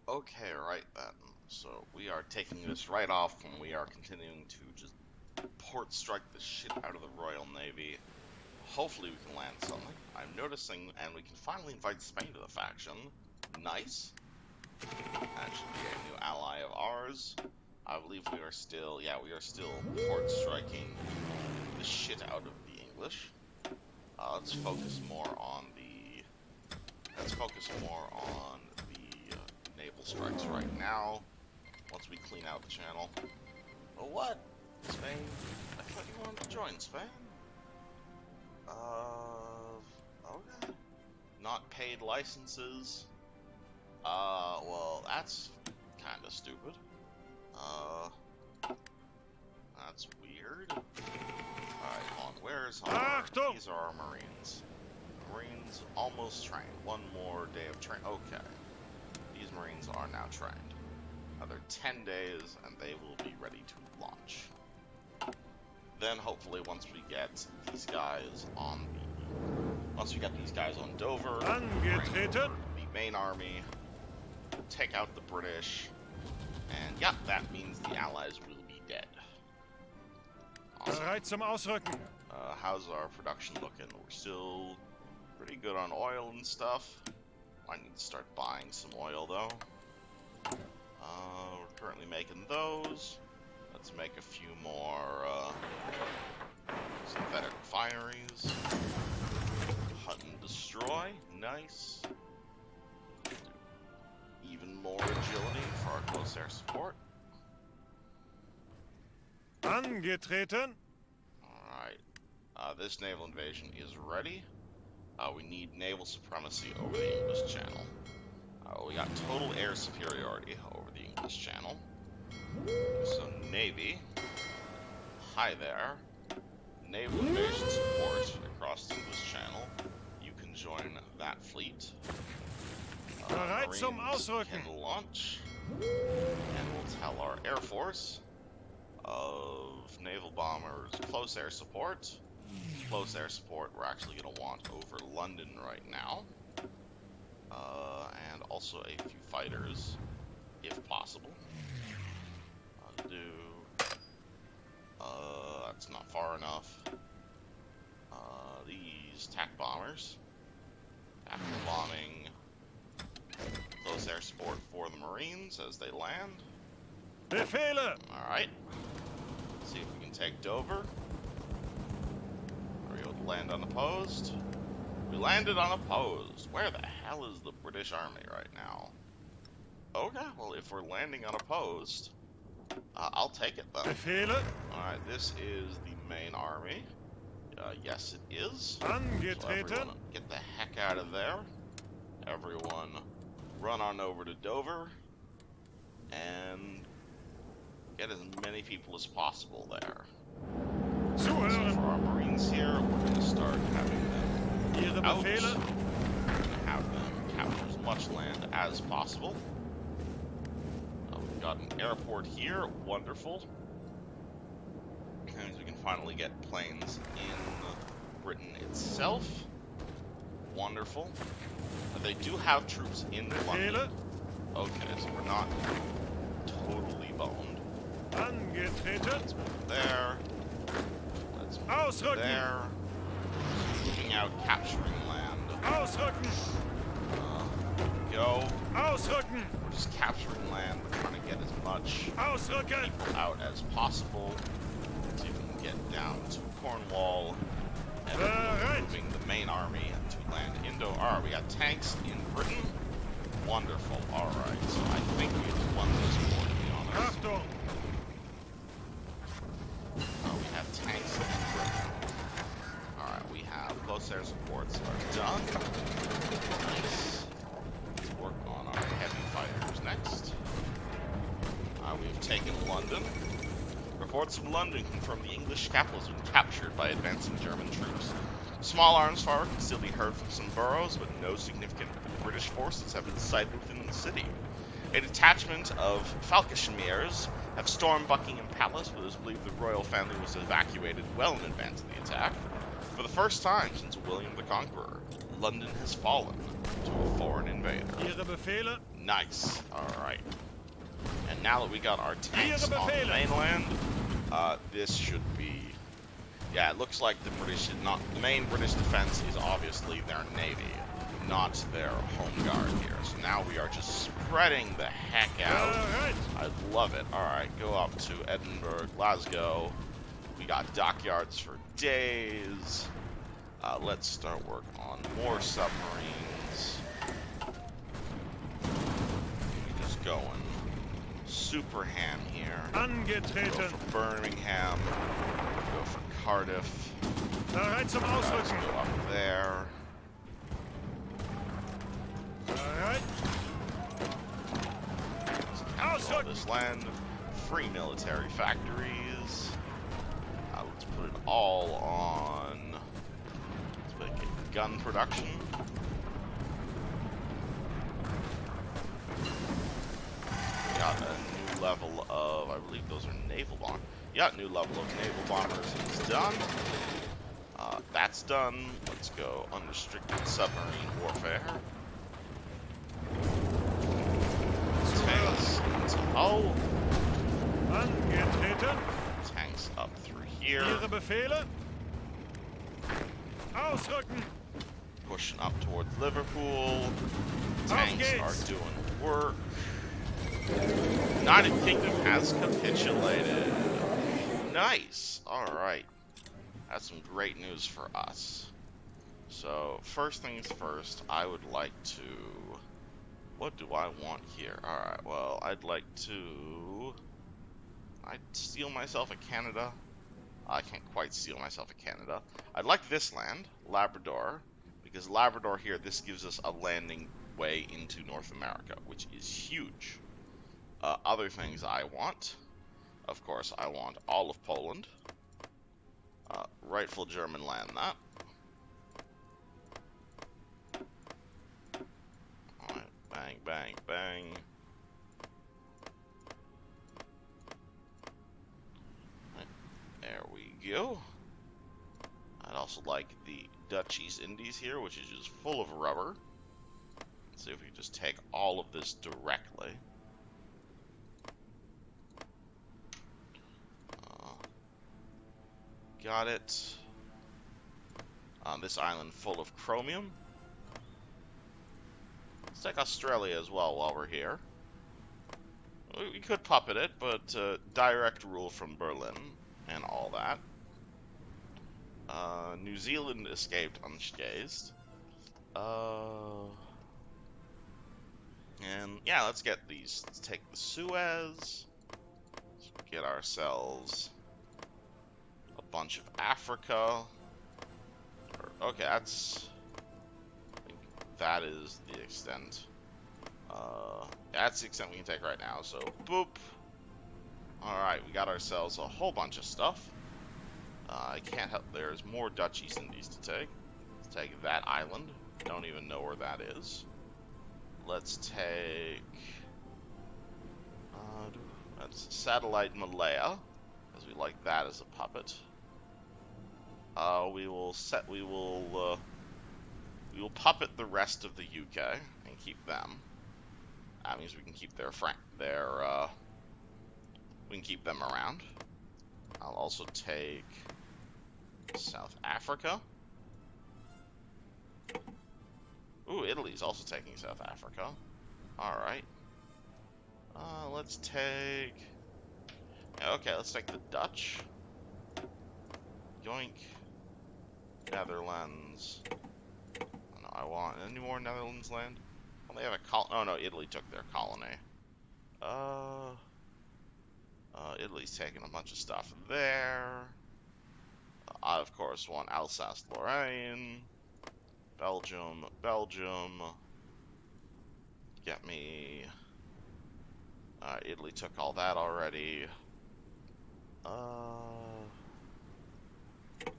Okay, right then. So we are taking this right off and we are continuing to just port strike the shit out of the Royal Navy. Hopefully we can land something. I'm noticing, and we can finally invite Spain to the faction. Nice. That should be a new ally of ours. I believe we are still, yeah, we are still port striking the shit out of the English. Let's focus more on the naval strikes right now. Once we clean out the channel. Oh, what? Spain? I thought you wanted to join Spain. Okay. Not paid licenses. Well, that's kind of stupid. That's weird. Alright, where's our... These are our Marines. Marines almost trained. One more day of train. Okay. These Marines are now trained. Another 10 days, and they will be ready to launch. Then, hopefully, once we get these guys on Dover, the main army, take out the British, and yeah, that means the Allies will be dead. Awesome. How's our production looking? We're still pretty good on oil and stuff. I need to start buying some oil though. We're currently making those. Let's make a few more synthetic refineries. Hunt and destroy. Nice. Even more agility for our close air support. Angetreten. Alright. This naval invasion is ready. We need naval supremacy over the English Channel. We got total air superiority over the English Channel. So Navy, hi there. Naval invasion support across the English Channel. You can join that fleet. Marines can launch, and we'll tell our Air Force of naval bombers close air support. Close air support we're actually going to want over London right now. And also a few fighters, if possible. That's not far enough. These TAC bombers. Tactical bombing. Close air support for the Marines as they land. Befehle! Alright. See if we can take Dover. Are we able to land unopposed? We landed unopposed. Where the hell is the British Army right now? Okay, well, if we're landing unopposed, I'll take it then. Befehle. Alright, this is the main army. Yes, it is. Angetreten. So everyone get the heck out of there. Everyone run on over to Dover and get as many people as possible there. So for our Marines here, we're going to start having them out. We're going to have them capture as much land as possible. We've got an airport here, wonderful. That means we can finally get planes in Britain itself. Wonderful. They do have troops in London. Okay, so we're not totally boned. Let's move there. Let's move there. Moving out, capturing land. Go. We're just capturing land. We're trying to get as much people out as possible. So you can get down to Cornwall and moving the main army to land Alright, we got tanks in Britain. Wonderful. Alright, so I think we've won this war, to be honest. We have tanks in Britain. Alright, we have close air supports are done. Nice. Let's work on our heavy fighters next. We've taken London. Reports from London confirm the English capital has been captured by advancing German troops. Small arms fire can still be heard from some boroughs, but no significant British forces have been sighted within the city. A detachment of Falkenschmiers have stormed Buckingham Palace, but it is believed the royal family was evacuated well in advance of the attack, for the first time since William the Conqueror. London has fallen to a foreign invader. Ihre Befehle? Nice. Alright. And now that we got our tanks Ihre on the Befehle. mainland, this should be... Yeah, it looks like the British did not... The main British defense is obviously their navy, not their home guard here. So now we are just spreading the heck out. Bereit. I love it. Alright, go up to Edinburgh, Glasgow. We got dockyards for days. Let's start work on more submarines. Just going super ham here. Angetreten. Go for Birmingham. Go for Cardiff. Bereit zum Let's Ausrücken. go up there. Bereit. All this land. Free military factories. Let's put it all on. Let's make it gun production. We got a new level of, I believe those are naval bombers. Yeah, new level of naval bombers is done. That's done. Let's go unrestricted submarine warfare. Tanks. Oh, Angetreten. tanks up through here. Ihre Befehle? Ausrücken. Pushing up towards Liverpool. Tanks geht's. are doing work. United Kingdom has capitulated. Nice. Alright. That's some great news for us. So, first things first, I would like to... What do I want here? Alright, well, I'd like to... I'd steal myself a Canada. I can't quite steal myself a Canada. I'd like this land, Labrador, because Labrador here, this gives us a landing way into North America, which is huge. Other things I want, of course, I want all of Poland. Rightful German land that. Alright, bang, bang, bang. There we go. I'd also like the Dutch East Indies here, which is just full of rubber. Let's see if we can just take all of this directly. Got it. This island full of chromium. Let's take Australia as well while we're here. We could puppet it, but direct rule from Berlin and all that. New Zealand escaped unscathed. And yeah, let's get these. Let's take the Suez. Let's get ourselves a bunch of Africa. Okay, that's... I think that is the extent. That's the extent we can take right now, so boop. Alright, we got ourselves a whole bunch of stuff. I can't help, there's more Dutch East Indies to take. Let's take that island. Don't even know where that is. Let's take... that's Satellite Malaya, because we like that as a puppet. We will puppet the rest of the UK and keep them. That means we can keep we can keep them around. I'll also take South Africa. Ooh, Italy's also taking South Africa. Alright. Let's take... Okay, let's take the Dutch. Yoink. Netherlands. No, I want any more Netherlands land? Well, they have a oh no, Italy took their colony. Italy's taking a bunch of stuff there. I, of course, want Alsace-Lorraine. Belgium. Get me... Italy took all that already.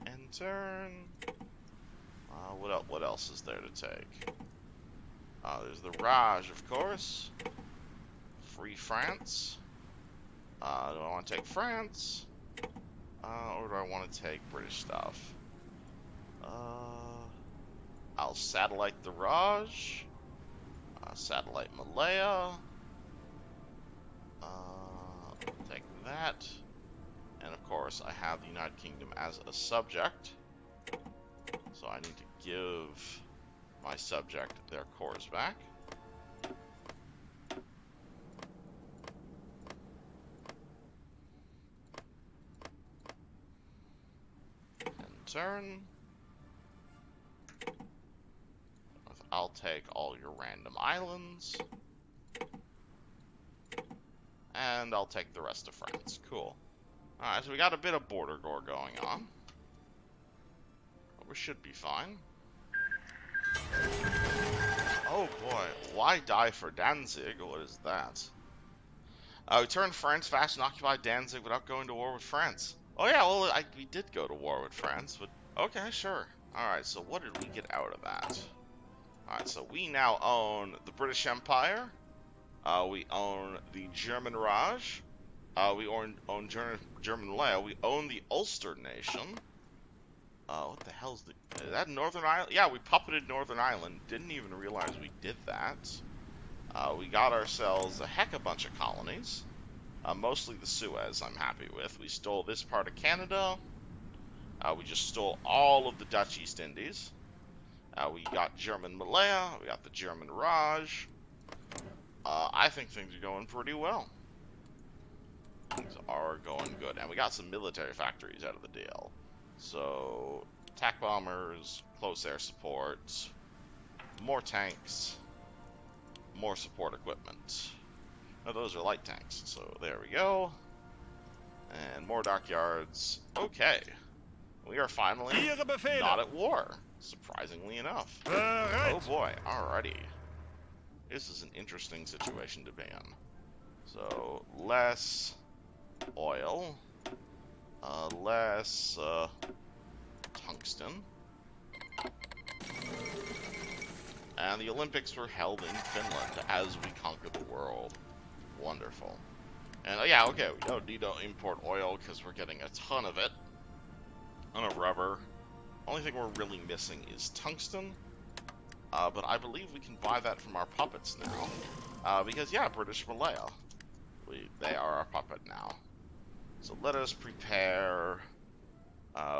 And turn. What else is there to take? There's the Raj, of course. Free France. Do I want to take France? Or do I want to take British stuff? I'll satellite the Raj. Satellite Malaya. Take that. And of course, I have the United Kingdom as a subject. So I need to give my subject their cores back. And turn. I'll take all your random islands. And I'll take the rest of France. Cool. Alright, so we got a bit of border gore going on. But we should be fine. Oh boy, why die for Danzig? What is that? We turned France fast and occupied Danzig without going to war with France. Oh yeah, well, we did go to war with France, but okay, sure. Alright, so what did we get out of that? Alright, so we now own the British Empire. We own the German Raj. We own German Malaya. We own the Ulster Nation. What the hell's is that Northern Ireland? Yeah, we puppeted Northern Ireland. Didn't even realize we did that. We got ourselves a heck of a bunch of colonies. Mostly the Suez, I'm happy with. We stole this part of Canada. We just stole all of the Dutch East Indies. We got German Malaya. We got the German Raj. I think things are going pretty well. Things are going good. And we got some military factories out of the deal. So, attack bombers, close air support, more tanks, more support equipment. Now those are light tanks, so there we go. And more dockyards. Okay. We are finally not at war, surprisingly enough. Oh boy, alrighty. This is an interesting situation to be in. So, less oil, less tungsten. And the Olympics were held in Finland as we conquer the world. Wonderful. And yeah, okay, we don't need to import oil because we're getting a ton of it. Ton of rubber. Only thing we're really missing is tungsten. But I believe we can buy that from our puppets now. Because yeah, British Malaya. They are our puppet now. So let us prepare.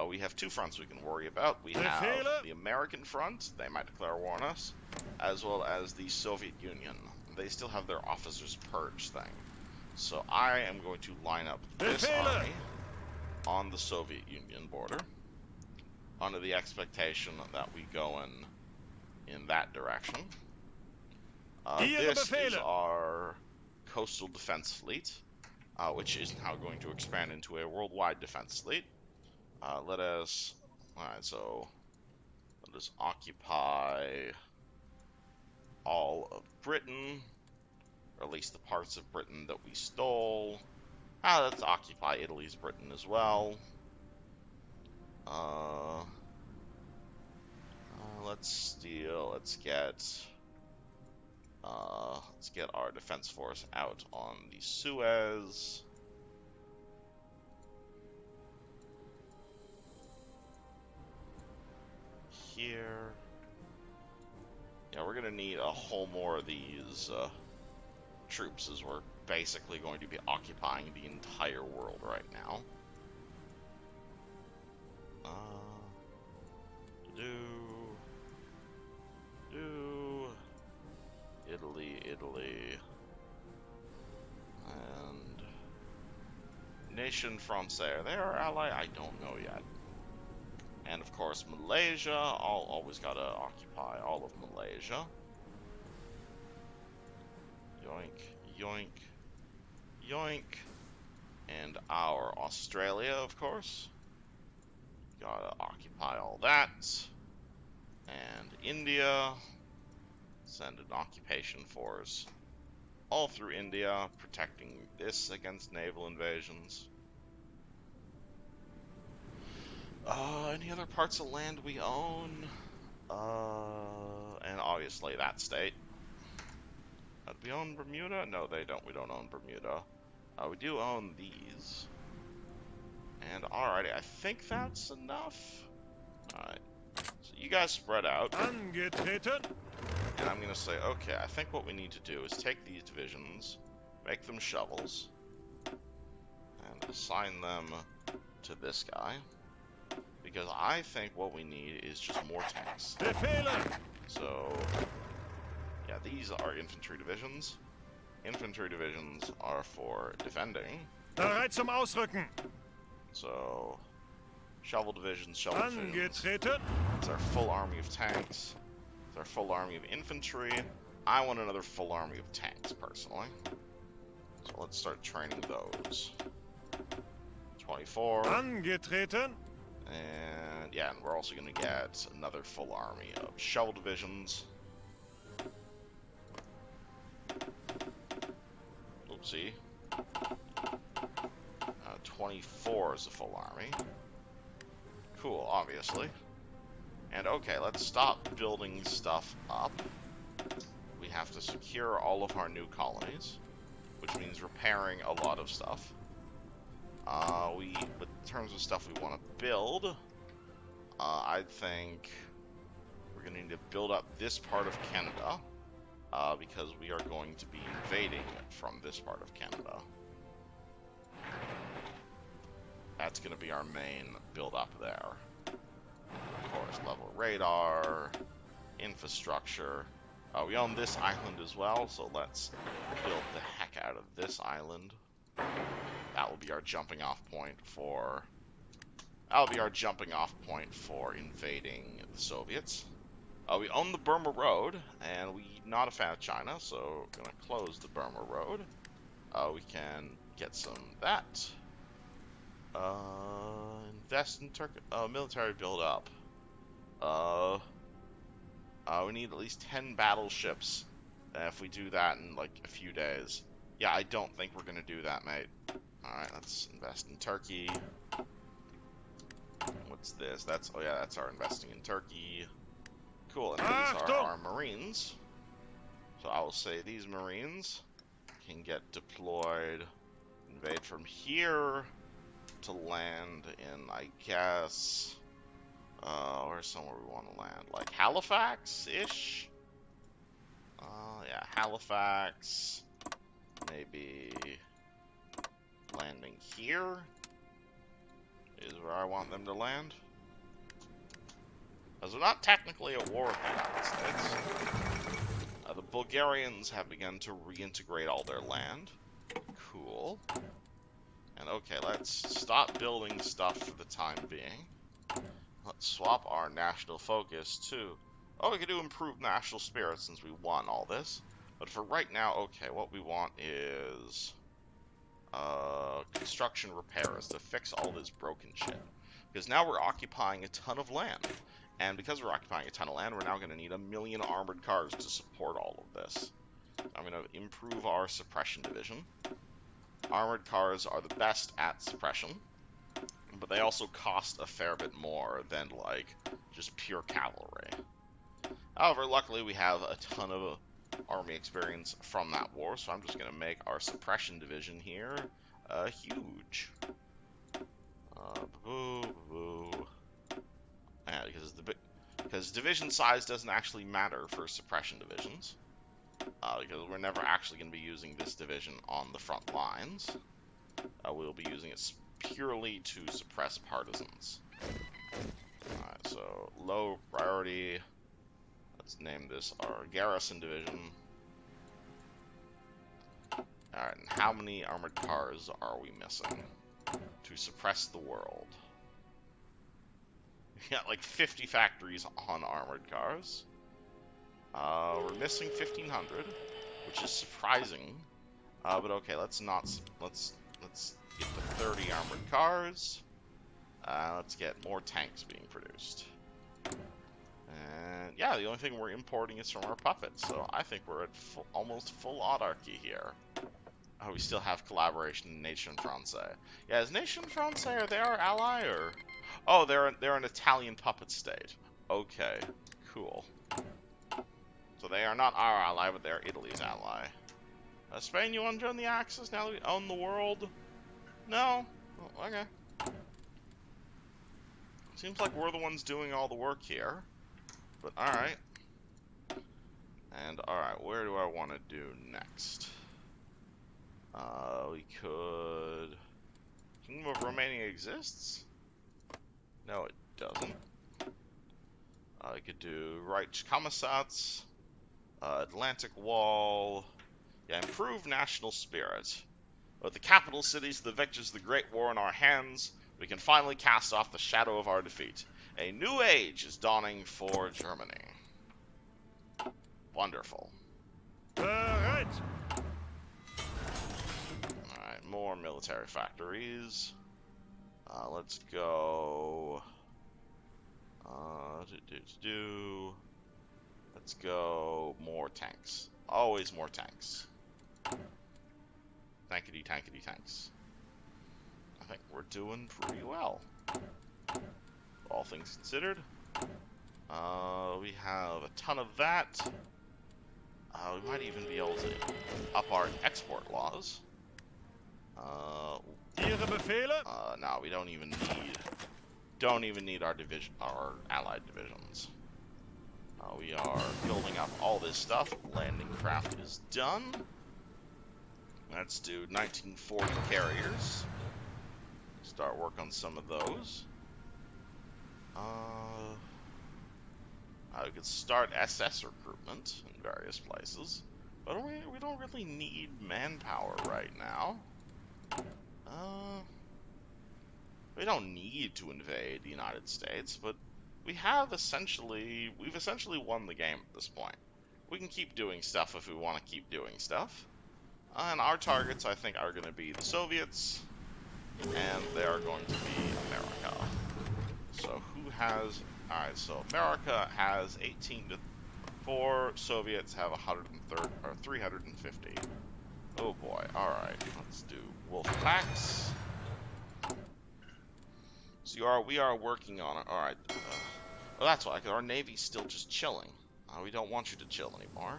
We have two fronts we can worry about. We have the American front, they might declare war on us, as well as the Soviet Union. They still have their officers' purge thing. So I am going to line up this army on the Soviet Union border, under the expectation that we go in that direction. This is our coastal defense fleet, which is now going to expand into a worldwide defense fleet. Let us occupy all of Britain, or at least the parts of Britain that we stole. Let's occupy Italy's Britain as well. Let's get our defense force out on the Suez. Here. Yeah, we're gonna need a whole more of these troops, as we're basically going to be occupying the entire world right now. Italy, and Nation Française. They are ally? I don't know yet. And of course Malaysia. I'll always gotta occupy all of Malaysia. Yoink, yoink, yoink. And our Australia, of course. Gotta occupy all that. And India. Send an occupation force all through India, protecting this against naval invasions. Any other parts of land we own? And obviously that state. Do we own Bermuda? No, they don't. We don't own Bermuda. We do own these. And alrighty, I think that's enough. Alright. So you guys spread out. Angetreten. And I'm gonna say, okay, I think what we need to do is take these divisions, make them shovels, and assign them to this guy. Because I think what we need is just more tanks. Befehle. So, yeah, these are infantry divisions. Infantry divisions are for defending. Bereit zum Ausrücken. So, shovel divisions, shovel divisions. Angetreten. It's our full army of tanks. It's our full army of infantry. I want another full army of tanks, personally. So let's start training those. 24. Angetreten. And yeah, and we're also going to get another full army of shovel divisions. Oopsie. 24 is a full army. Cool, obviously. And okay, let's stop building stuff up. We have to secure all of our new colonies, which means repairing a lot of stuff. In terms of stuff we want to build, I think we're going to need to build up this part of Canada, because we are going to be invading from this part of Canada. That's going to be our main build up there. Of course, level radar, infrastructure. We own this island as well, so let's build the heck out of this island. That will be our jumping off point for... That'll be our jumping off point for invading the Soviets. We own the Burma Road, and we're not a fan of China, so we're going to close the Burma Road. We can get some of that. Invest in military build up. We need at least 10 battleships. If we do that in like a few days. Yeah, I don't think we're gonna do that, mate. Alright, let's invest in Turkey. What's this? Oh yeah, that's our investing in Turkey. Cool, and these are our Marines. So I will say these Marines can get deployed, invade from here to land in, I guess, where's somewhere we want to land? Like Halifax-ish? Yeah, Halifax. Maybe landing here is where I want them to land. As we're not technically at war with the United States. The Bulgarians have begun to reintegrate all their land. Cool. And okay, let's stop building stuff for the time being. Let's swap our national focus to... Oh, we could do improved national spirit since we won all this. But for right now, okay, what we want is... construction repairs to fix all this broken shit. Because now we're occupying a ton of land. And because we're occupying a ton of land, we're now going to need 1 million armored cars to support all of this. I'm going to improve our suppression division. Armored cars are the best at suppression, but they also cost a fair bit more than, like, just pure cavalry. However, luckily we have a ton of army experience from that war, so I'm just going to make our suppression division here huge. Yeah, because division size doesn't actually matter for suppression divisions. Because we're never actually going to be using this division on the front lines. We'll be using it purely to suppress partisans. Alright, so low priority. Let's name this our garrison division. Alright, and how many armored cars are we missing to suppress the world? We got like 50 factories on armored cars. We're missing 1,500, which is surprising. But okay, let's get the 30 armored cars. Let's get more tanks being produced. And yeah, the only thing we're importing is from our puppets, so I think we're at almost full autarky here. Oh, we still have collaboration in Nation Francais. Yeah, is Nation Francais, are they our ally, or... Oh, they're an Italian puppet state. Okay, cool. So they are not our ally, but they're Italy's ally. Spain, you want to join the Axis now that we own the world? No? Oh, okay. Seems like we're the ones doing all the work here. But alright. And alright, where do I want to do next? We could... Kingdom of Romania exists? No, it doesn't. I could do Reich Commissats, Atlantic Wall. Yeah, improve national spirit. With the capital cities, the victors of the Great War in our hands, we can finally cast off the shadow of our defeat. A new age is dawning for Germany. Wonderful. Bereit. Alright, more military factories. Let's go... Let's go more tanks. Always more tanks. Tankety, tankety, tanks. I think we're doing pretty well. All things considered. We have a ton of that. We might even be able to up our export laws. Ihre Befehle? No, we don't even need our division, our allied divisions. We are building up all this stuff. Landing craft is done. Let's do 1940 carriers. Start work on some of those. We could start SS recruitment in various places, but we don't really need manpower right now. We don't need to invade the United States, but we've essentially won the game at this point. We can keep doing stuff if we want to keep doing stuff. And our targets, I think, are going to be the Soviets, and they are going to be America. So who has... Alright, so America has 18 to 4, Soviets have 130, or 350. Oh boy, alright, let's do wolf packs. So we are working on it. Alright, well that's why, because our Navy's still just chilling. We don't want you to chill anymore.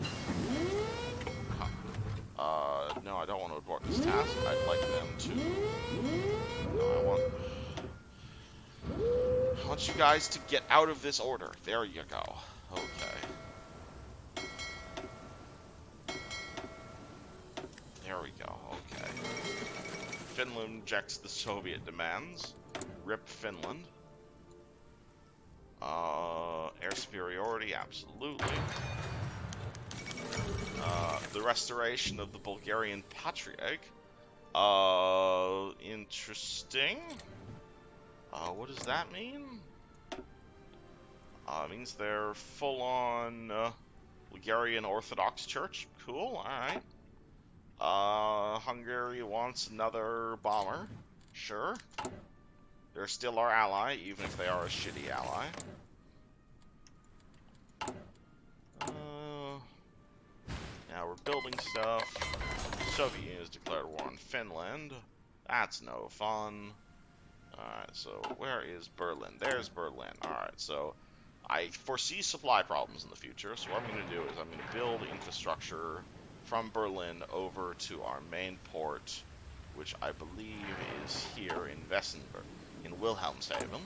No, I don't want to abort this task. I'd like them to... No, I want you guys to get out of this order. There you go. Okay. There we go. Okay. Finland rejects the Soviet demands. Rip Finland. Air superiority, absolutely. The restoration of the Bulgarian Patriarch. Interesting. What does that mean? It means they're full-on Bulgarian Orthodox Church. Cool, alright. Hungary wants another bomber. Sure. They're still our ally, even if they are a shitty ally. Now we're building stuff. Soviet Union has declared war on Finland. That's no fun. Alright, so where is Berlin? There's Berlin. Alright, so I foresee supply problems in the future, so what I'm going to do is I'm going to build infrastructure from Berlin over to our main port, which I believe is here in Wessenberg, in Wilhelmshaven.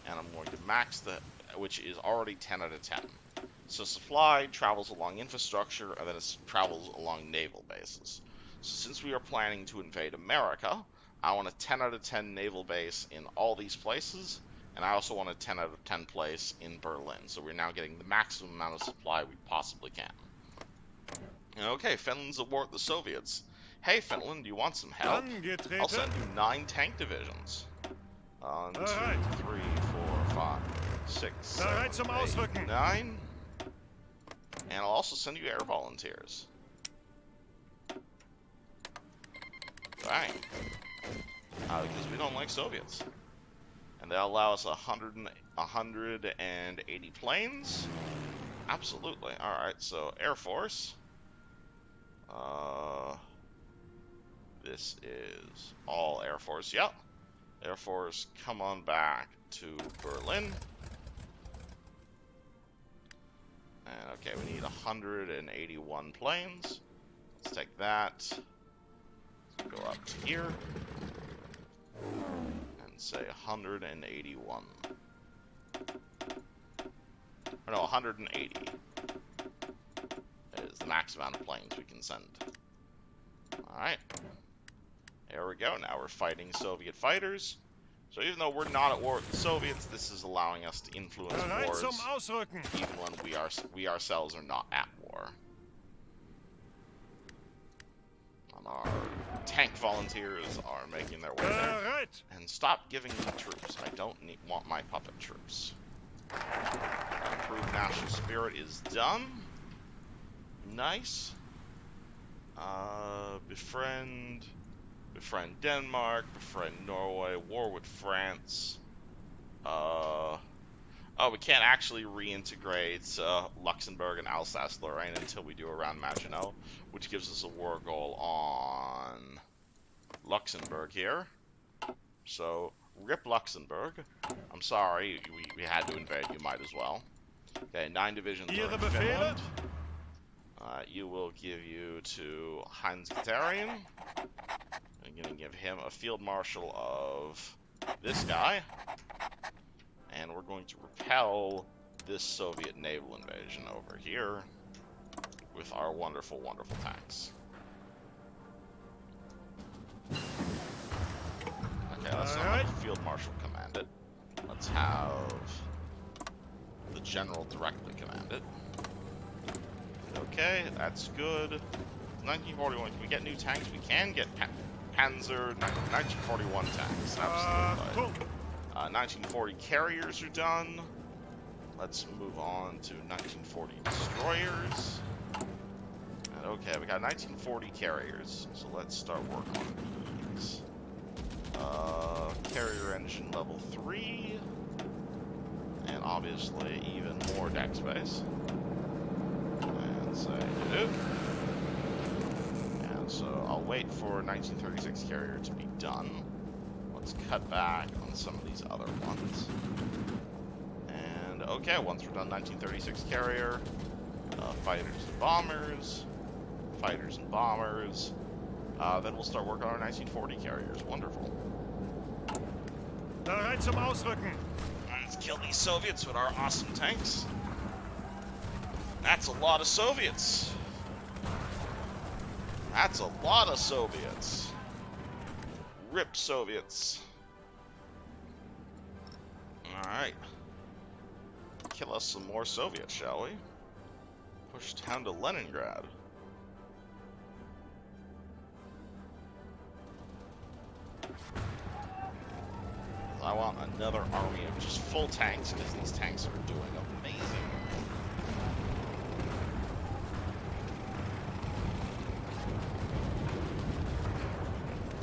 And I'm going to max which is already 10 out of 10. So supply travels along infrastructure, and then it travels along naval bases. So since we are planning to invade America, I want a 10 out of 10 naval base in all these places, and I also want a 10 out of 10 place in Berlin. So we're now getting the maximum amount of supply we possibly can. Okay, Finland's abort the Soviets. Hey Finland, do you want some help? I'll send you 9 tank divisions. 1, 2, 3, 4, 5, 6, 7, 8, 9. And I'll also send you air volunteers. Bang. Because we don't like Soviets. And they allow us 180 planes. Absolutely. Alright, so Air Force. This is all Air Force. Yep. Air Force, come on back to Berlin. And okay, we need 181 planes. Let's take that. Go up to here. And say 181. Or no, 180 is the max amount of planes we can send. Alright. There we go. Now we're fighting Soviet fighters. So even though we're not at war with the Soviets, this is allowing us to influence Bereit wars, zum Ausrücken. even when we ourselves are not at war. And our tank volunteers are making their way there. Bereit. And stop giving me troops. I don't want my puppet troops. Improved national spirit is done. Nice. Befriend Denmark, befriend Norway, war with France. Oh, we can't actually reintegrate Luxembourg and Alsace-Lorraine until we do around Maginot, which gives us a war goal on Luxembourg here. So, rip Luxembourg. I'm sorry, we had to invade, you might as well. Okay, 9 divisions are in Finland. You will give you to Heinz Guderian. I'm going to give him a field marshal of this guy. And we're going to repel this Soviet naval invasion over here with our wonderful, wonderful tanks. Okay, let's not have the field marshal command it. Let's have the general directly command it. Okay, that's good. 1941, can we get new tanks? We can get Panzer 1941 tanks. Absolutely. 1940 carriers are done. Let's move on to 1940 destroyers. And okay, we got 1940 carriers, so let's start working on these. Carrier engine level 3. And obviously even more deck space. And say do. And so I'll wait for 1936 carrier to be done. Let's cut back on some of these other ones. And okay, once we're done 1936 carrier, fighters and bombers, then we'll start working on our 1940 carriers. Wonderful. Bereit zum Ausrücken. Let's kill these Soviets with our awesome tanks. That's a lot of Soviets. That's a lot of Soviets. Rip Soviets. Alright. Kill us some more Soviets, shall we? Push down to Leningrad. I want another army of just full tanks, because these tanks are doing amazing.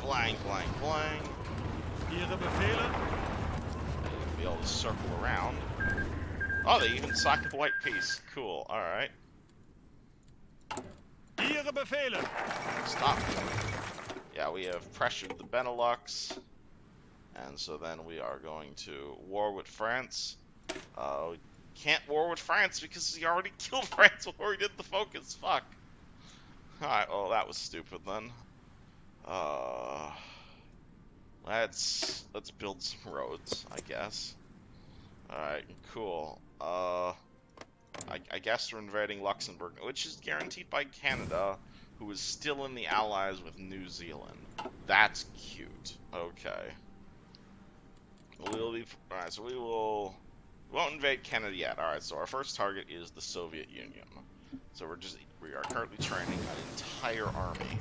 Blank, blank, blank. Ihre Befehle. You'll be able to circle around. Oh, they even signed a white peace. Cool, alright. Ihre Befehle. Stop. Yeah, we have pressured the Benelux. And so then we are going to war with France. We can't war with France because he already killed France before he did the focus. Fuck. Alright, well that was stupid then. Let's build some roads, I guess. Alright, cool. I guess we're invading Luxembourg, which is guaranteed by Canada, who is still in the Allies with New Zealand. That's cute. Okay. We'll be alright. So we won't invade Canada yet. Alright. So our first target is the Soviet Union. So we are currently training an entire army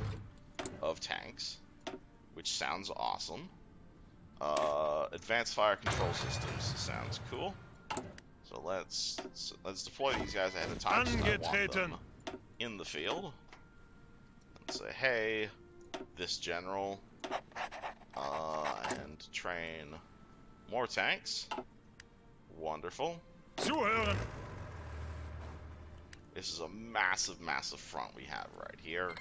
of tanks, which sounds awesome. Advanced fire control systems sounds cool. So let's deploy these guys ahead of time. So I want them in the field. And say, hey, this general, and train more tanks. Wonderful. Zuhören. This is a massive, massive front we have right here.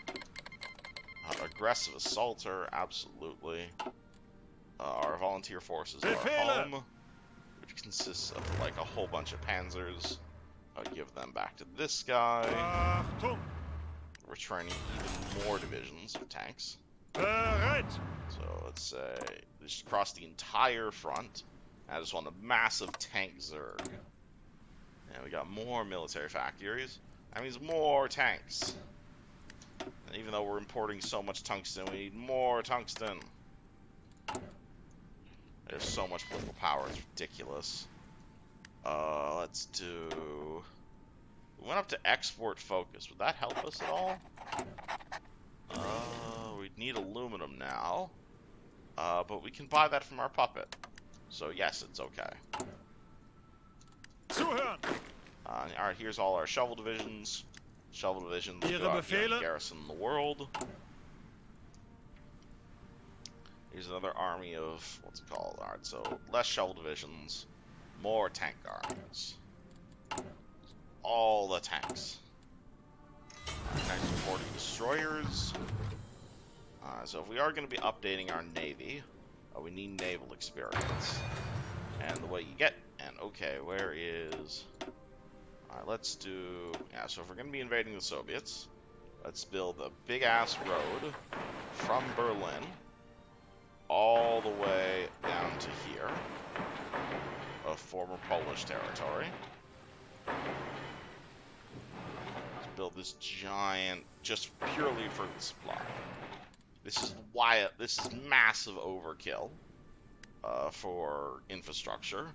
Aggressive assaulter, absolutely. Our volunteer forces are home, which consists of like a whole bunch of panzers. I'll give them back to this guy. We're training even more divisions of tanks. Bereit. So let's say just across the entire front. I just want a massive tank Zerg. And we got more military factories. That means more tanks. And even though we're importing so much tungsten, we need more tungsten. There's so much political power, it's ridiculous. Let's do... We went up to export focus. Would that help us at all? We'd need aluminum now. But we can buy that from our puppet. So yes, it's okay. Zuhören! Alright, here's all our shovel divisions. Shovel divisions Ihre go out here and Befehle? garrison the world. Here's another army of, what's it called? Alright, so less shovel divisions, more tank armies. All the tanks. 1940 destroyers. So if we are going to be updating our navy, we need naval experience. And the way you get, and okay, where is... Alright, let's do... Yeah, so if we're going to be invading the Soviets, let's build a big-ass road from Berlin all the way down to here, of former Polish territory. Let's build this giant, just purely for the supply. This is massive overkill for infrastructure,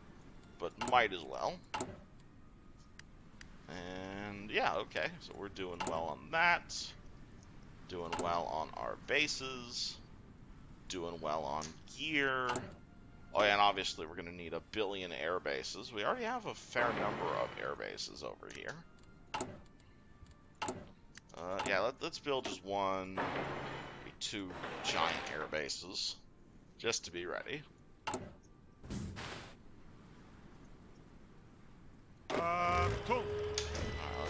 but might as well. And yeah, okay, so we're doing well on that. Doing well on our bases. Doing well on gear. Oh yeah, and obviously we're going to need 1 billion air bases. We already have a fair number of air bases over here. Yeah, let's build just 1, maybe 2 giant air bases, just to be ready. Achtung!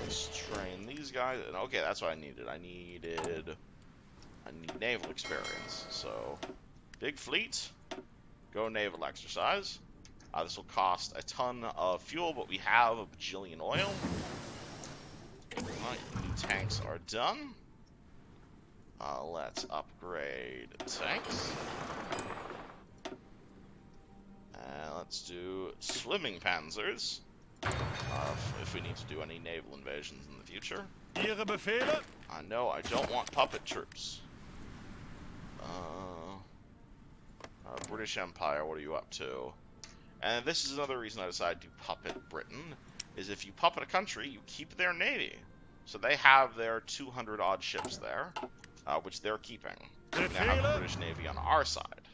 Let's train these guys. Okay, that's what I needed. I need naval experience. So, big fleet, go naval exercise. This will cost a ton of fuel, but we have a bajillion oil. Right, new tanks are done. Let's upgrade tanks. And let's do swimming panzers. If we need to do any naval invasions in the future. Ihre Befehle? No, I don't want puppet troops. British Empire, what are you up to? And this is another reason I decided to puppet Britain, is if you puppet a country, you keep their navy. So they have their 200-odd ships there, which they're keeping. So we now have a British Navy on our side,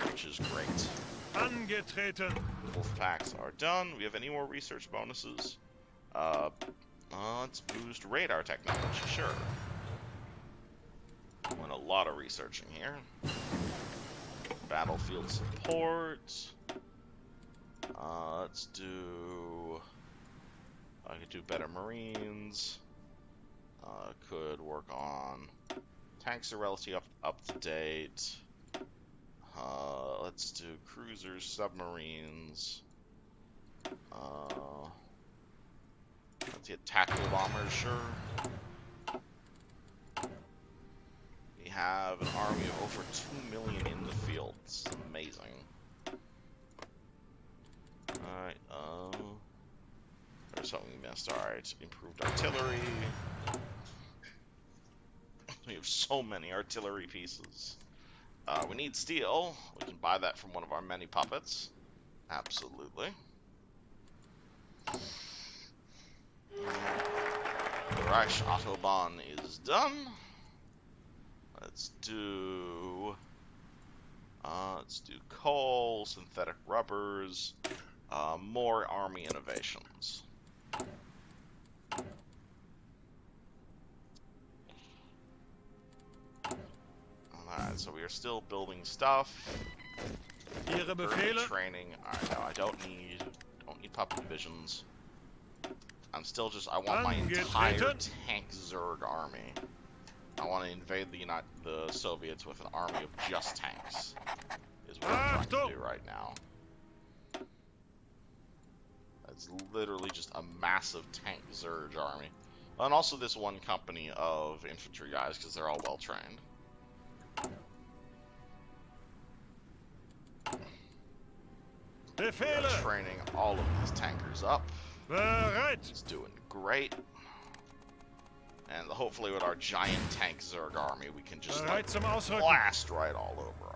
which is great. Angetreten! Wolf packs are done. We have any more research bonuses? Let's boost radar technology, sure. Doing a lot of researching here. Battlefield support. Let's do... I could do better Marines. Could work on... Tanks are relatively up to date. Let's do cruisers, submarines. Let's get tactical bombers, sure. We have an army of over 2 million in the field. It's amazing. Alright, there's something we missed. Alright, improved artillery. We have so many artillery pieces. We need steel. We can buy that from one of our many puppets. Absolutely. The Reich Autobahn is done. Let's do coal, synthetic rubbers, more army innovations. Alright, so we are still building stuff. Ihre Befehle? Training. Alright, no, I don't need puppet divisions. I want my entire tank Zerg army. I want to invade the Soviets with an army of just tanks. Is what I'm trying to do right now. It's literally just a massive tank Zerg army. And also this one company of infantry guys, because they're all well trained. Befehle! Training all of these tankers up. Bereit. It's doing great. And hopefully with our giant tank Zerg army, we can just like, Bereit zum Ausrücken. blast right all over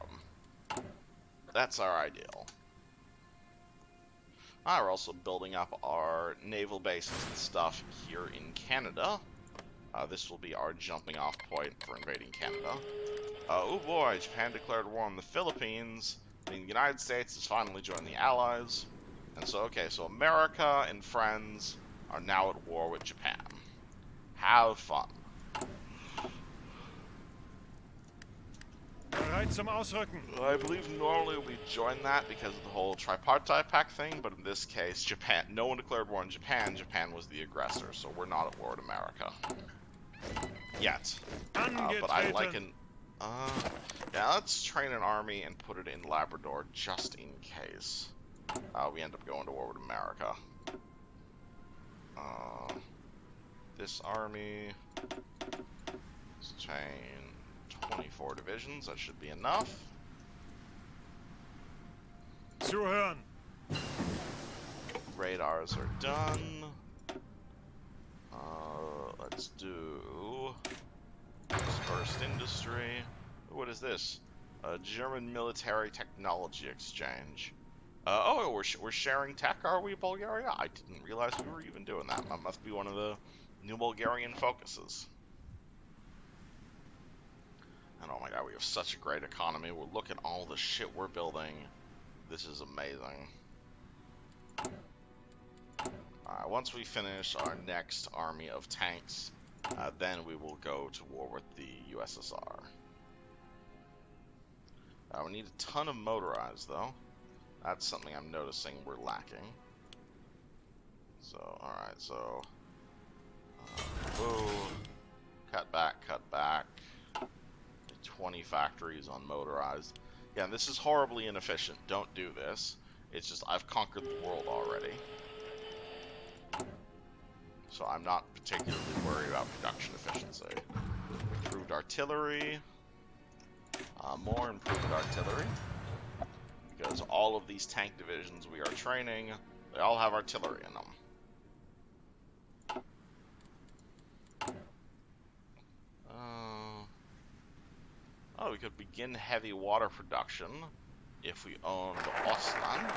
them. That's our ideal. We're also building up our naval bases and stuff here in Canada. This will be our jumping off point for invading Canada. Oh boy, Japan declared war on the Philippines. I mean, the United States has finally joined the Allies. And so, okay, so America and friends are now at war with Japan. Have fun. Bereit zum Ausrücken. I believe normally we join that because of the whole tripartite pact thing, but in this case, Japan, no one declared war on Japan. Japan was the aggressor, so we're not at war with America. Yet. But I like an... yeah, let's train an army and put it in Labrador just in case we end up going to war with America. This army... Let's train 24 divisions, that should be enough. Zuhören. Radars are done. Let's do dispersed industry. What is this? A German military technology exchange. Oh, we're sharing tech, are we, Bulgaria? I didn't realize we were even doing that. That must be one of the new Bulgarian focuses. And oh my god, we have such a great economy. We'll look at all the shit we're building. This is amazing. Alright, once we finish our next army of tanks, then we will go to war with the USSR. We need a ton of motorized, though. That's something I'm noticing we're lacking. So, alright, so... whoa. Cut back, cut back. 20 factories on motorized. Yeah, this is horribly inefficient. Don't do this. It's just I've conquered the world already. So I'm not particularly worried about production efficiency. Improved artillery. More improved artillery. Because all of these tank divisions we are training, they all have artillery in them. Oh, we could begin heavy water production if we owned Osland.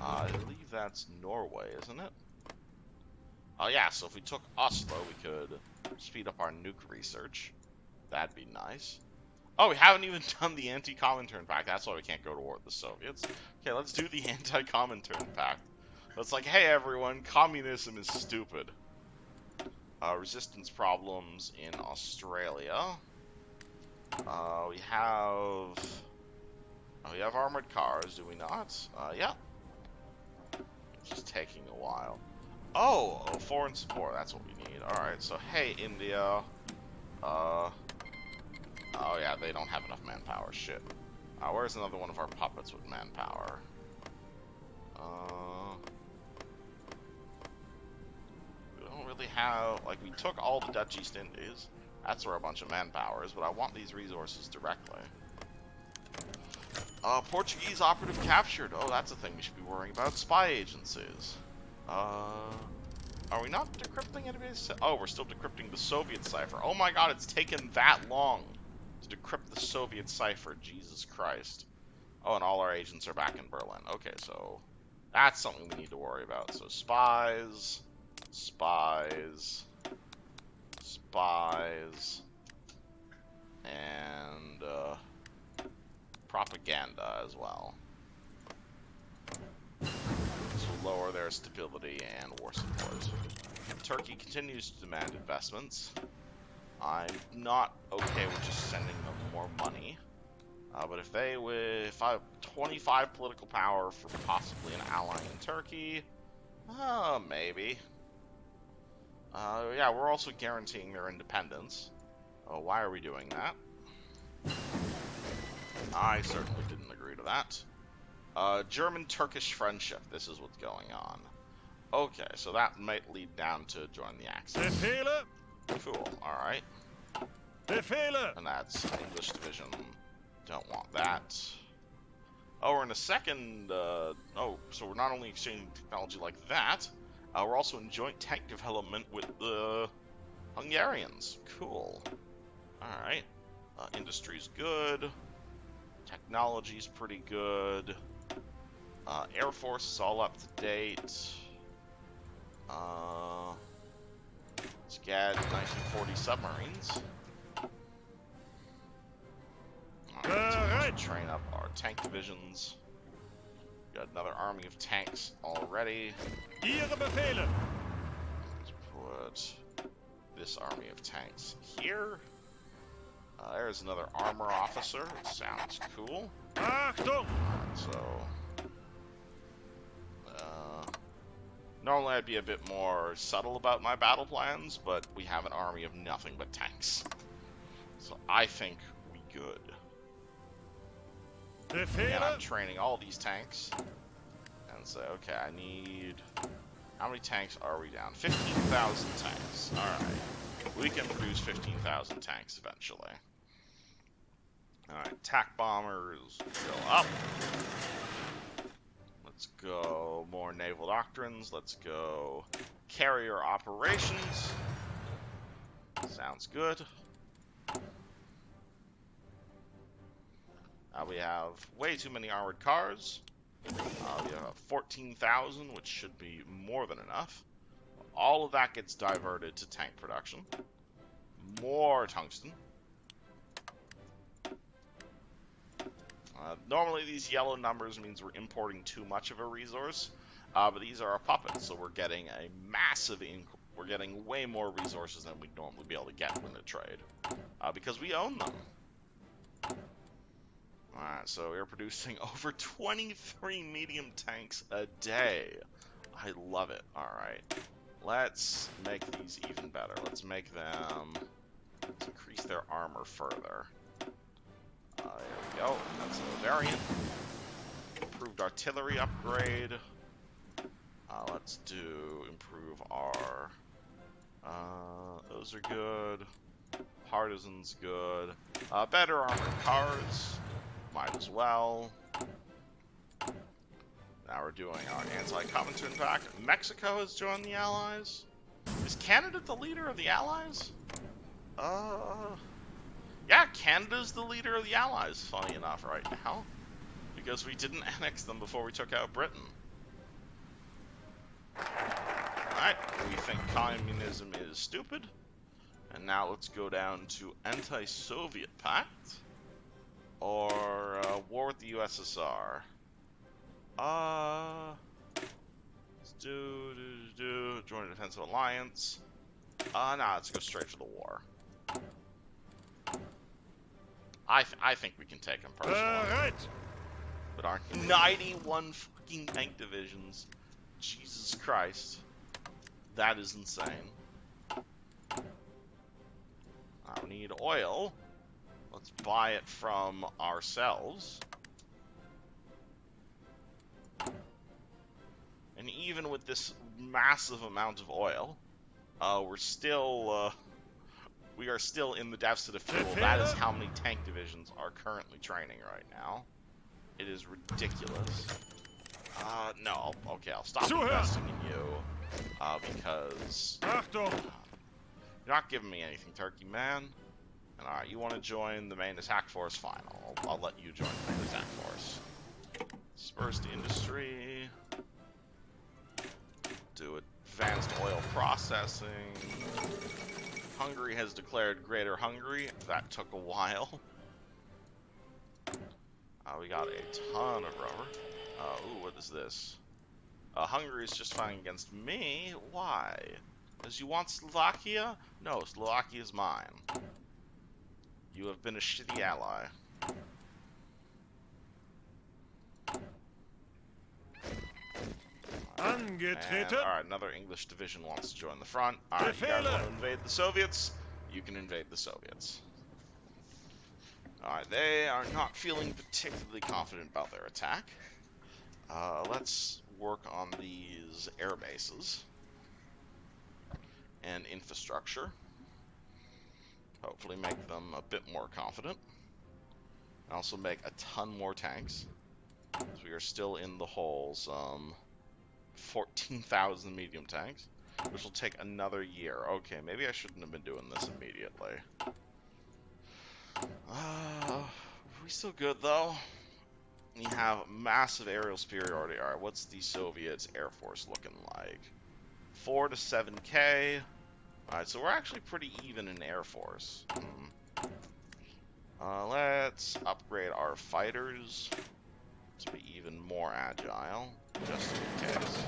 I believe that's Norway, isn't it? Oh yeah, so if we took Oslo, we could speed up our nuke research. That'd be nice. Oh, we haven't even done the anti-Comintern pact. That's why we can't go to war with the Soviets. Okay, let's do the anti-Comintern pact. It's like, hey everyone, communism is stupid. Resistance problems in Australia. We have armored cars, do we not? Yeah. It's just taking a while. Oh, foreign support, that's what we need. Alright, so hey, India. Oh yeah, they don't have enough manpower, shit. Where's another one of our puppets with manpower? We don't really have, like, we took all the Dutch East Indies. That's where a bunch of manpower is, but I want these resources directly. Portuguese operative captured. Oh, that's a thing we should be worrying about. Spy agencies. Are we not decrypting anybody's? Oh, we're still decrypting the Soviet cipher. Oh my god, it's taken that long to decrypt the Soviet cipher. Jesus Christ. Oh, and all our agents are back in Berlin. Okay, so that's something we need to worry about. So spies, spies, spies, and propaganda as well. This will lower their stability and war support. Turkey continues to demand investments. I'm not okay with just sending them more money. But if I have 25 political power for possibly an ally in Turkey, maybe. Yeah, we're also guaranteeing their independence. Why are we doing that? I certainly didn't agree to that. German-Turkish friendship. This is what's going on. Okay, so that might lead down to join the Axis. Befehle. Cool, alright. Befehle. And that's English division. Don't want that. Oh, we're in a second, oh, so we're not only exchanging technology like that, we're also in joint tank development with the Hungarians. Cool. Alright. Industry's good. Technology's pretty good. Air Force is all up to date. SCAD 1940 submarines. Bereit. Train up our tank divisions. Got another army of tanks already. Ihre Befehle. Let's put this army of tanks here. There's another armor officer. It sounds cool. Achtung. So, normally I'd be a bit more subtle about my battle plans, but we have an army of nothing but tanks. So I think we good. And I'm Befehle. training all these tanks. And say, okay, I need... How many tanks are we down? 15,000 tanks. Alright. We can produce 15,000 tanks eventually. Alright, attack bombers go up. Let's go more naval doctrines. Let's go carrier operations. Sounds good. We have way too many armored cars. We have 14,000, which should be more than enough. All of that gets diverted to tank production. More tungsten. Normally these yellow numbers means we're importing too much of a resource, but these are a puppet, so we're getting a massive we're getting way more resources than we'd normally be able to get in a trade, because we own them. Alright, so we're producing over 23 medium tanks a day. I love it. Alright, let's make these even better. Let's make them, let's increase their armor further. There we go. That's a variant. Improved artillery upgrade. Let's do improve our... those are good. Partisans good. Better armored cars. Might as well. Now we're doing our anti-Covington pack. Mexico has joined the Allies. Is Canada the leader of the Allies? Yeah, Canada's the leader of the Allies, funny enough, right now. Because we didn't annex them before we took out Britain. Alright, we think communism is stupid. And now let's go down to anti-Soviet pact. Or war with the USSR. Let's do join a defensive alliance. Nah, let's go straight for the war. I think we can take him personally. Bereit. But our 91 fucking tank divisions. Jesus Christ. That is insane. We need oil. Let's buy it from ourselves. And even with this massive amount of oil, we are still in the deficit of fuel. That is how many tank divisions are currently training right now. It is ridiculous. No. Okay, I'll stop investing in you. Because... Achtung. You're not giving me anything, Turkey man. And alright, you want to join the main attack force? Fine, I'll let you join the main attack force. Dispersed industry. Do advanced oil processing. Hungary has declared Greater Hungary. That took a while. We got a ton of rubber. Ooh, what is this? Hungary is just fighting against me? Why? Because you want Slovakia? No, Slovakia is mine. You have been a shitty ally. Angetreten. Alright, another English division wants to join the front. Alright, you guys want to invade the Soviets? You can invade the Soviets. Alright, they are not feeling particularly confident about their attack. Let's work on these air bases and infrastructure. Hopefully make them a bit more confident. And also make a ton more tanks. So we are still in the hole. Some 14,000 medium tanks, which will take another year. Okay, maybe I shouldn't have been doing this immediately. We still good though. We have massive aerial superiority. Alright, what's the Soviet Air Force looking like? 4 to 7K. Alright, so we're actually pretty even in Air Force. Let's upgrade our fighters to be even more agile, just in case.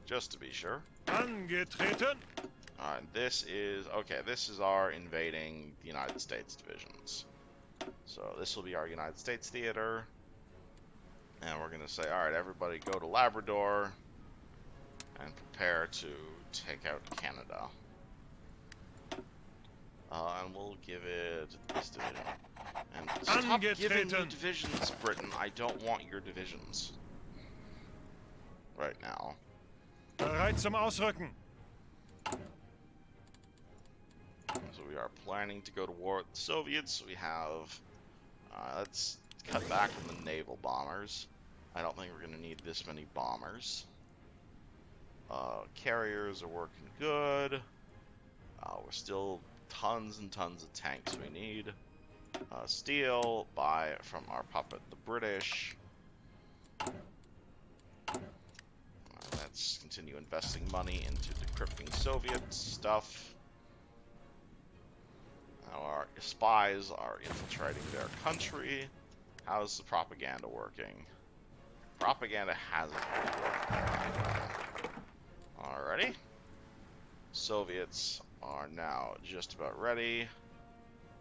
Just to be sure. Angetreten. Alright, this is our invading the United States divisions. So this will be our United States theater. And we're going to say, alright, everybody go to Labrador and prepare to take out Canada. And we'll give it this division. And stop giving me divisions, Britain. I don't want your divisions. Right now. Bereit zum Ausrücken. So we are planning to go to war with the Soviets. We have... let's cut back on the naval bombers. I don't think we're going to need this many bombers. Carriers are working good. We're still tons and tons of tanks we need. Steel, buy from our puppet, the British. Let's continue investing money into decrypting Soviet stuff. Now our spies are infiltrating their country. How's the propaganda working? Propaganda hasn't really worked right now. Alrighty. Soviets are now just about ready.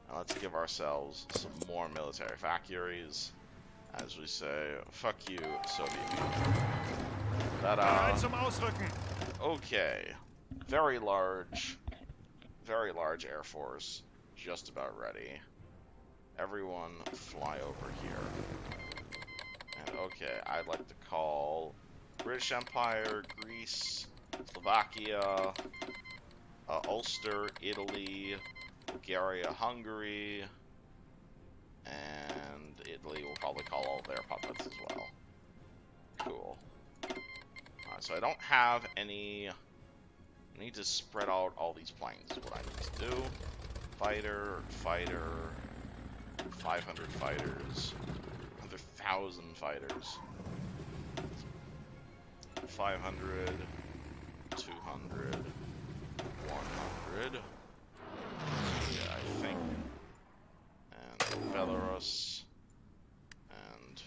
Now let's give ourselves some more military factories. As we say, fuck you, Soviet Union. Ta-da! Okay. Very large Air Force. Just about ready. Everyone fly over here. And okay, I'd like to call British Empire, Greece, Slovakia, Ulster, Italy, Bulgaria, Hungary, and Italy will probably call all their puppets as well. Cool. Alright, so I don't have any... I need to spread out all these planes is what I need to do. Fighter, 500 fighters, 1,000 fighters. 500, 200, 100. Yeah, I think. And Belarus. And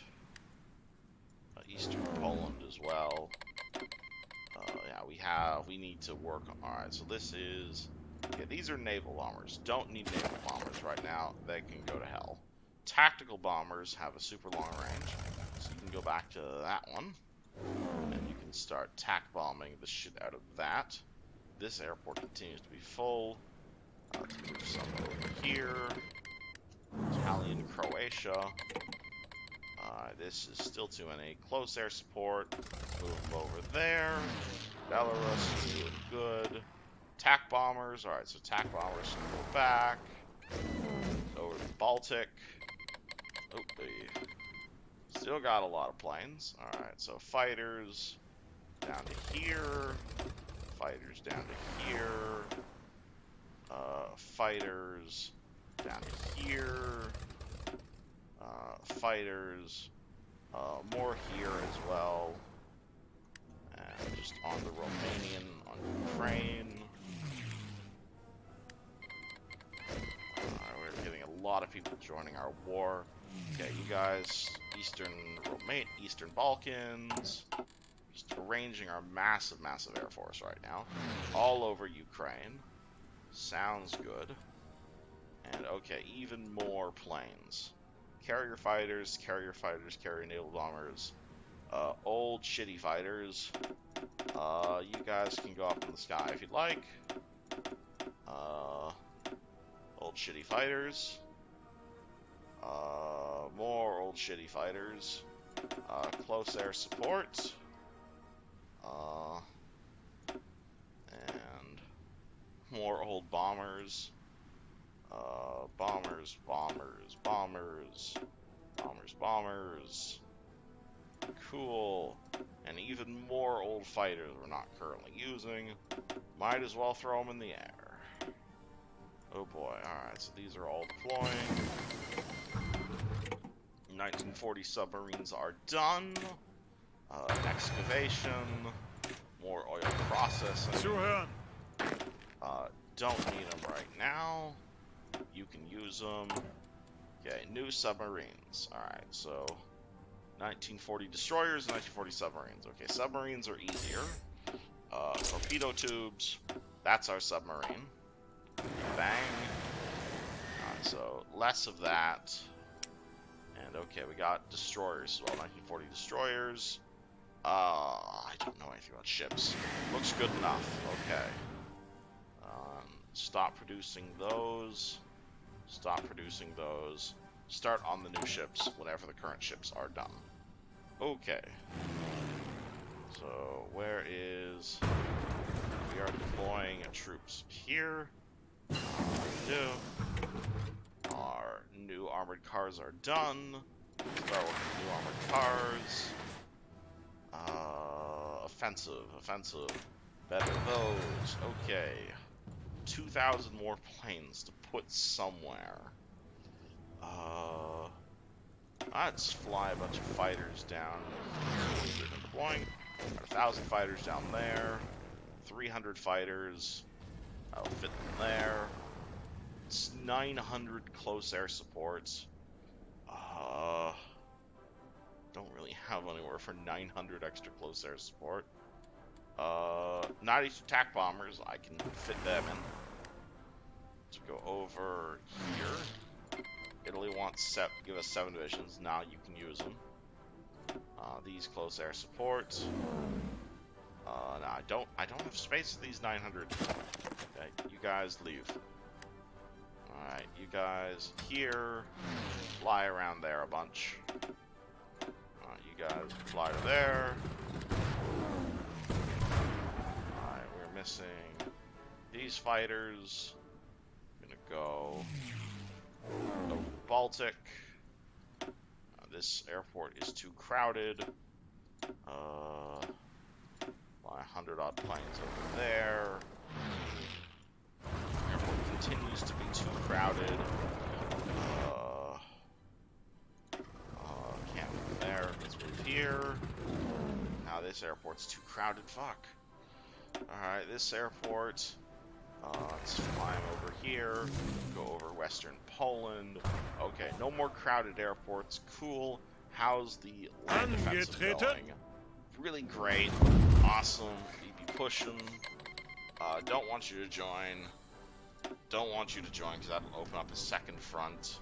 Eastern Poland as well. Yeah, we need to work on... Alright, so this is... Yeah, these are naval bombers. Don't need naval bombers right now. They can go to hell. Tactical bombers have a super long range. So you can go back to that one. And you can start tac bombing the shit out of that. This airport continues to be full. Let's move some over here. Italian, Croatia. This is still too many. Close air support. Move them over there. Belarus is doing good. Tac bombers. Alright, so tac bombers can go back. Over to the Baltic. Oh, they still got a lot of planes. Alright, so fighters down to here. Fighters down to here. Fighters down to here. Fighters more here as well. And just on the Romanian, on Ukraine. We're getting a lot of people joining our war. Okay, you guys, Eastern Balkans. Just arranging our massive Air Force right now. All over Ukraine. Sounds good. And okay, even more planes. Carrier fighters, carrier naval bombers. Old shitty fighters. You guys can go up in the sky if you'd like. Old shitty fighters. More old shitty fighters. Close air support. And more old bombers. Bombers. Bombers. Cool. And even more old fighters we're not currently using. Might as well throw them in the air. Oh boy. Alright, so these are all deploying. 1940 submarines are done. Excavation. More oil processing. Zuhören. Don't need them right now. You can use them. Okay, new submarines. Alright, so 1940 destroyers and 1940 submarines. Okay, submarines are easier. Torpedo tubes. That's our submarine. Bang. Alright, so less of that. And okay, we got destroyers as well. 1940 destroyers. I don't know anything about ships. Looks good enough. Okay. Stop producing those. Stop producing those. Start on the new ships whenever the current ships are done. Okay. So, where is... We are deploying troops here. We do. Our new armored cars are done. Start with the new armored cars. Offensive. Better those. Okay. 2,000 more planes to put somewhere. Let's fly a bunch of fighters down. Deploying. 1,000 fighters down there. 300 fighters. I'll fit them there. It's 900 close air supports. Don't really have anywhere for 900 extra close air support. 90 attack bombers, I can fit them in. To go over here. Italy wants give us 7 divisions. Now you can use them. These close air supports. No, I don't have space for these 900. Okay, you guys leave. Alright, you guys here. Fly around there a bunch. You guys fly to there. Alright, we're missing these fighters. I'm gonna go over the Baltic. This airport is too crowded. Fly 100 odd planes over there. Airport continues to be too crowded. Can't move there. Let's move here. Now this airport's too crowded. Fuck. Alright, this airport. Let's fly over here. Go over Western Poland. Okay, no more crowded airports. Cool. How's the land defensive going? Really great. Awesome. You be pushing. Don't want you to join. Don't want you to join because that'll open up a second front.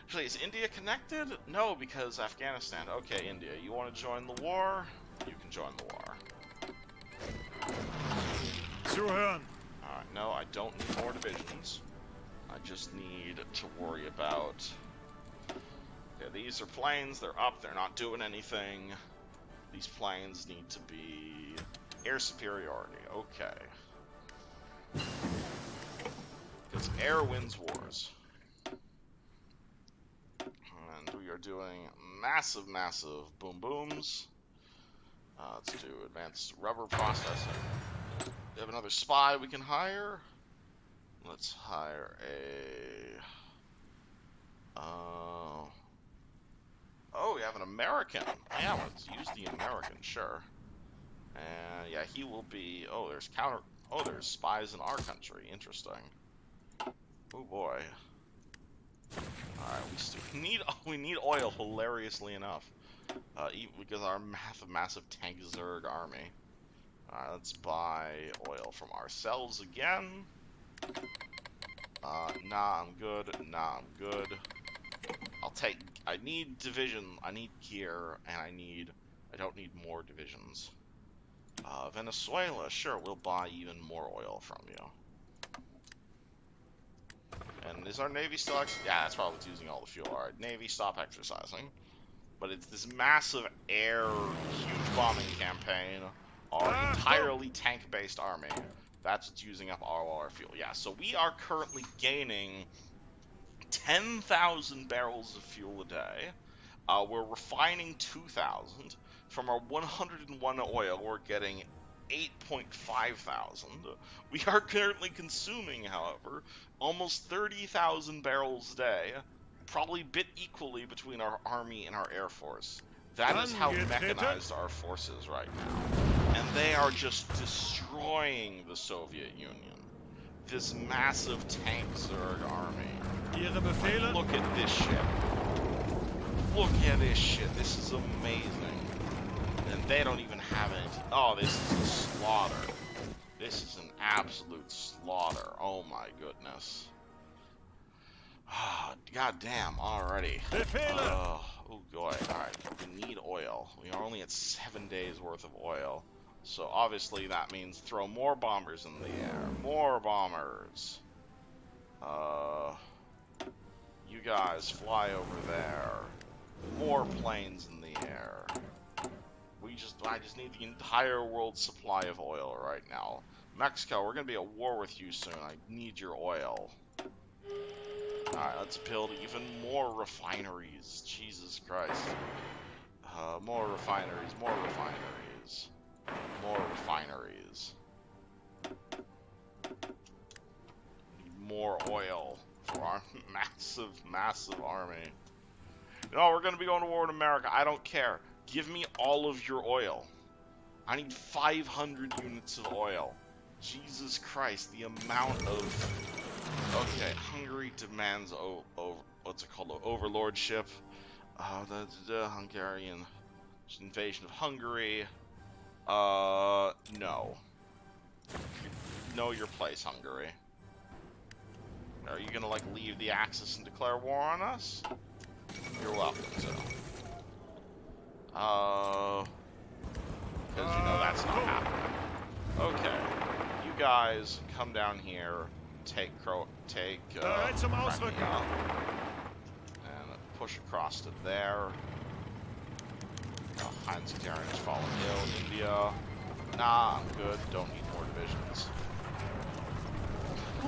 Actually, is India connected? No, because Afghanistan. Okay, India, you want to join the war? You can join the war. Zuhören. Alright, no, I don't need more divisions. I just need to worry about... Okay, these are planes, they're up, they're not doing anything. These planes need to be air superiority, okay. Because air wins wars. And we are doing massive boom booms. Let's do advanced rubber processing. We have another spy we can hire. Let's hire a... Oh, we have an American. Yeah, let's use the American, sure. And yeah, he will be... Oh, there's there's spies in our country. Interesting. Oh boy. Alright, we need oil, hilariously enough. Because our massive tank Zerg army. Alright, let's buy oil from ourselves again. Nah, I'm good. Nah, I'm good. I need division, I need gear, and I don't need more divisions. Venezuela, sure, we'll buy even more oil from you. And is our Navy still yeah, that's probably what's using all the fuel. Alright, Navy, stop exercising. But it's this massive air, huge bombing campaign, our entirely tank-based army. That's what's using up all our fuel. Yeah, so we are currently gaining 10,000 barrels of fuel a day. We're refining 2,000. From our 101 oil, we're getting 8.5 thousand. We are currently consuming, however, almost 30,000 barrels a day, probably bit equally between our army and our air force. That is how mechanized our force is right now. And they are just destroying the Soviet Union. This massive tank Zerg army. Ihre Befehle? Look at this shit. Look at this shit. This is amazing. And they don't even have any. Oh, this is a slaughter. This is an absolute slaughter. Oh my goodness. God damn, already. Oh boy. Alright, we need oil. We are only at 7 days worth of oil. So obviously that means throw more bombers in the air. More bombers. You guys fly over there. More planes in the air. I just need the entire world's supply of oil right now. Mexico, we're gonna be at war with you soon. I need your oil. Alright, let's build even more refineries. Jesus Christ. More refineries, more refineries. More refineries. Need more oil for our massive, massive army. No, we're gonna be going to war with America. I don't care. Give me all of your oil. I need 500 units of oil. Jesus Christ, the amount of... Okay, Hungary demands what's it called? Overlordship. The Hungarian invasion of Hungary. No. Know your place, Hungary. Are you gonna, like, leave the Axis and declare war on us? You're welcome to. Because you know that's not happening. Okay. You guys come down here, take Crimea, and push across to there. Heinz Terran is fallen ill. India. Nah, I'm good. Don't need more divisions.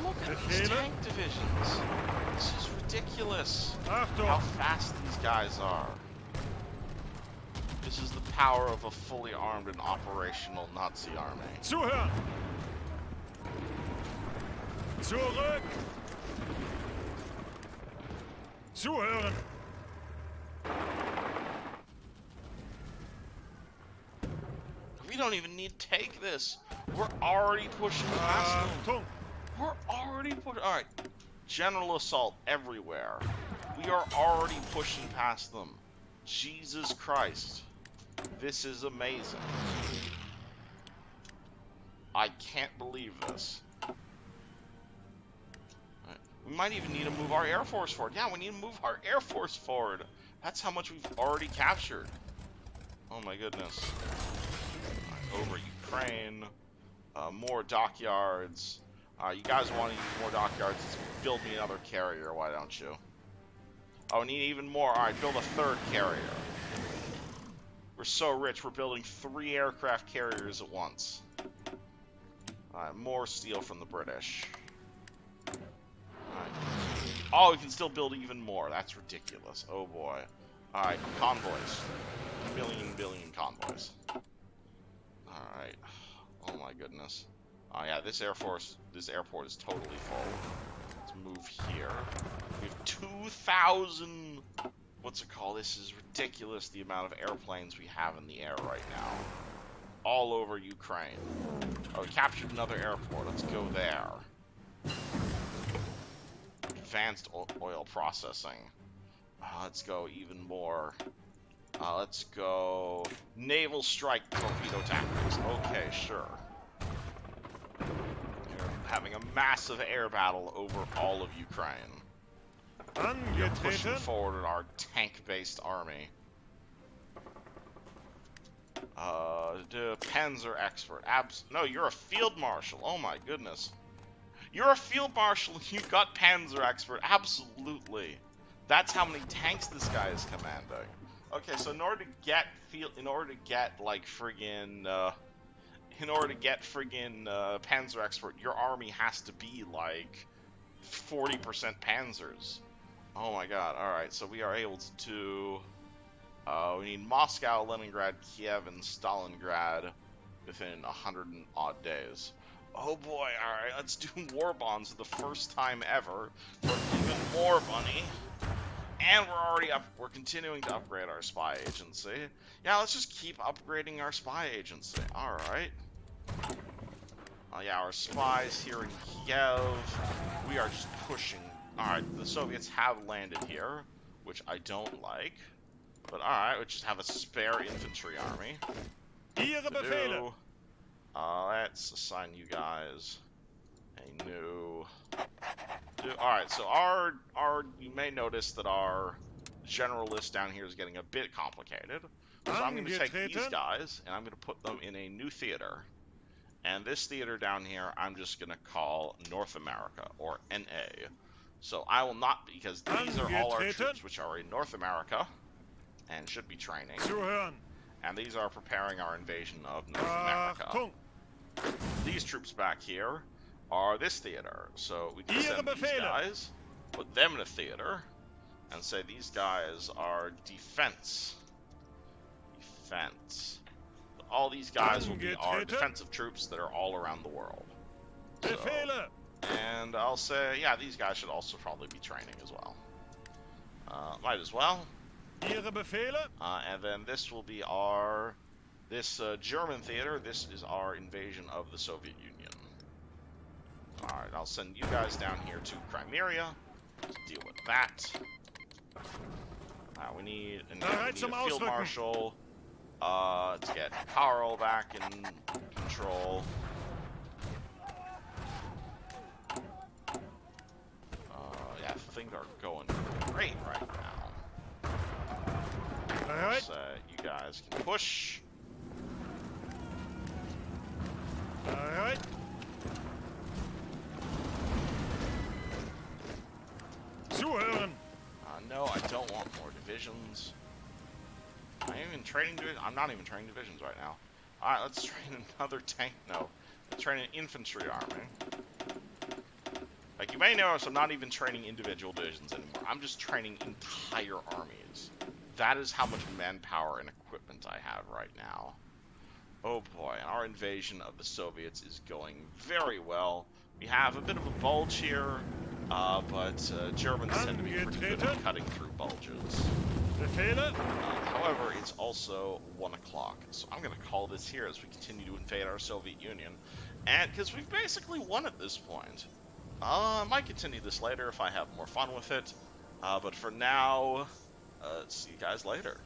Look at these tank divisions. This is ridiculous. How fast these guys are. This is the power of a fully armed and operational Nazi army. Zuhören! Zurück! Zuhören! We don't even need to take this. We're already pushing past them. We're already pushing. Alright. General assault everywhere. We are already pushing past them. Jesus Christ. This is amazing. I can't believe this. Right. We might even need to move our Air Force forward. Yeah, we need to move our Air Force forward. That's how much we've already captured. Oh my goodness. Right, over Ukraine. More dockyards. You guys want to use more dockyards? Let's build me another carrier, why don't you? Oh, we need even more. Alright, build a third carrier. We're so rich, we're building 3 aircraft carriers at once. Alright, more steel from the British. Alright. Oh, we can still build even more. That's ridiculous. Oh boy. Alright, convoys. Billion convoys. Alright. Oh my goodness. Oh yeah, this airport is totally full. Let's move here. We have 2,000... What's it called? This is ridiculous, the amount of airplanes we have in the air right now. All over Ukraine. Oh, we captured another airport. Let's go there. Advanced oil processing. Let's go even more. Let's go... Naval strike torpedo tactics. Okay, sure. We're having a massive air battle over all of Ukraine. We're pushing forward our tank-based army. Panzer expert. No, you're a field marshal. Oh my goodness. You're a field marshal and you've got Panzer expert. Absolutely. That's how many tanks this guy is commanding. Okay, so in order to get Panzer expert, your army has to be like 40% Panzers. Oh my god, alright, so we are able to do... we need Moscow, Leningrad, Kiev, and Stalingrad within 100 and odd days. Oh boy, alright, let's do war bonds for the first time ever for even more money. And we're continuing to upgrade our spy agency. Yeah, let's just keep upgrading our spy agency. Alright. Yeah, our spies here in Kiev, we are just pushing. Alright, the Soviets have landed here, which I don't like. But alright, we just have a spare infantry army. Ihre Befehle. Let's assign you guys a new... Alright, so our you may notice that our general list down here is getting a bit complicated. So I'm going to take these guys, and I'm going to put them in a new theater. And this theater down here, I'm just going to call North America, or NA. So I will not, because these are all our troops which are in North America, and should be training. Zuhören. And these are preparing our invasion of North America. These troops back here are this theater. So we can send these guys, put them in a theater, and say these guys are defense. Defense. All these guys will be our defensive troops that are all around the world. So, and I'll say, yeah, these guys should also probably be training as well. Might as well. And then this will be our, German theater. This is our invasion of the Soviet Union. Alright, I'll send you guys down here to Crimea to deal with that. We need a field marshal. To get Karl back in control. Yeah, things are going great right now. Alright. So, you guys can push. Alright. Zuhören. No, I don't want more divisions. I'm not even training divisions right now. Alright, let's train another tank. No, let's train an infantry army. Like, you may notice I'm not even training individual divisions anymore. I'm just training entire armies. That is how much manpower and equipment I have right now. Oh boy, and our invasion of the Soviets is going very well. We have a bit of a bulge here, but Germans tend to be pretty good at cutting through bulges. However, it's also 1 o'clock, so I'm going to call this here as we continue to invade our Soviet Union, and because we've basically won at this point. I might continue this later if I have more fun with it, but for now, see you guys later.